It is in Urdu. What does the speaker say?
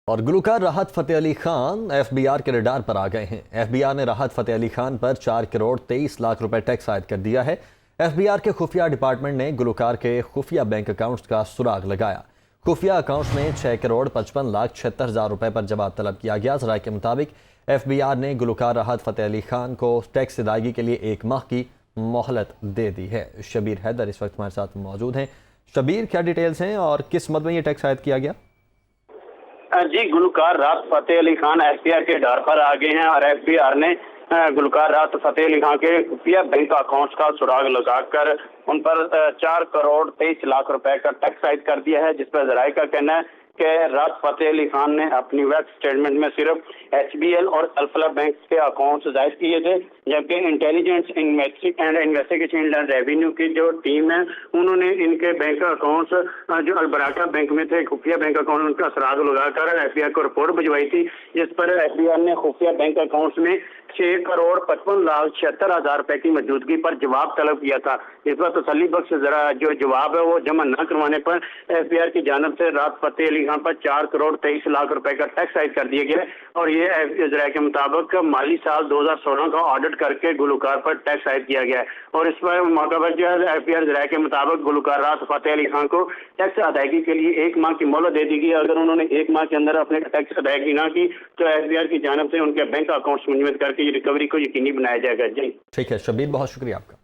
اور گلوکار Rahat Fateh Ali Khan F B are کے ریڈار پر آ گئے ہیں۔ ایف بی آر نے راحت فتح علی خان پر 4 کروڑ 23 لاکھ روپے ٹیکس عائد کر دیا ہے۔ ایف بی آر کے خفیہ ڈپارٹمنٹ نے گلوکار کے خفیہ بینک اکاؤنٹس کا سراغ لگایا۔ خفیہ اکاؤنٹس میں 6 کروڑ 55 لاکھ 76 ہزار روپے پر جواب طلب کیا گیا۔ ذرائع کے مطابق ایف بی آر نے گلوکار راحت فتح علی خان کو ٹیکس ادائیگی کے لیے 1 ماہ کی مہلت دے دی ہے۔ شبیر حیدر اس وقت ہمارے ساتھ موجود ہیں۔ شبیر، کیا ڈیٹیلز ہیں اور کس مد میں یہ ٹیکس عائد کیا گیا؟ جی، گلوکار Rahat Fateh Ali Khan F B are کے ڈار پر آ گئے ہیں اور ایف بی آر نے گلوکار راحت فتح علی خان کے خفیہ بینک اکاؤنٹس کا سراغ لگا کر ان پر 4 کروڑ 23 لاکھ روپے کا ٹیکس عائد کر دیا ہے، جس پر ذرائع کا کہنا ہے کہ راحت فتح علی خان نے اپنی ویب اسٹیٹمنٹ میں صرف ایچ بی ایل اور الفلا بینک کے اکاؤنٹس ظاہر کیے تھے، جبکہ intelligence and investigation and revenue کی جو ٹیم ہے انہوں نے ان کے بینک اکاؤنٹس جو البراکہ بینک میں تھے خفیہ بینک اکاؤنٹ، ان کا سراغ لگا کر ایف بی آر کو رپورٹ بھجوائی تھی، جس پر ایف بی آر نے خفیہ بینک اکاؤنٹس میں 6 کروڑ 55 لاکھ 76 ہزار روپے کی موجودگی پر جواب طلب کیا تھا۔ اس پر تسلی بخش جو جواب ہے وہ جمع نہ کروانے پر ایف بی آر کی جانب سے راحت فتح علی خان پر 4 کروڑ 23 لاکھ روپے کا ٹیکس عائد کر دیا گیا اور یہ ذرائع کے مطابق مالی سال 2016 کا آڈٹ کر کے گلوکار پر ٹیکس عائد کیا گیا ہے اور اس پر موقع پر جو ہے ایف بی آر ذرائع کے مطابق گلوکار راحت فتح علی خان کو ٹیکس ادائیگی کے لیے 1 ماہ کی مہلت دے دی گئی۔ اگر انہوں نے 1 ماہ کے اندر اپنے ٹیکس ادائیگی نہ کی تو ایف بی آر کی جانب سے ان کے بینک اکاؤنٹس منجمد کر کے ریکوری کو یقینی بنایا جائے گا۔ جی ٹھیک ہے شبیر، بہت شکریہ آپ کا۔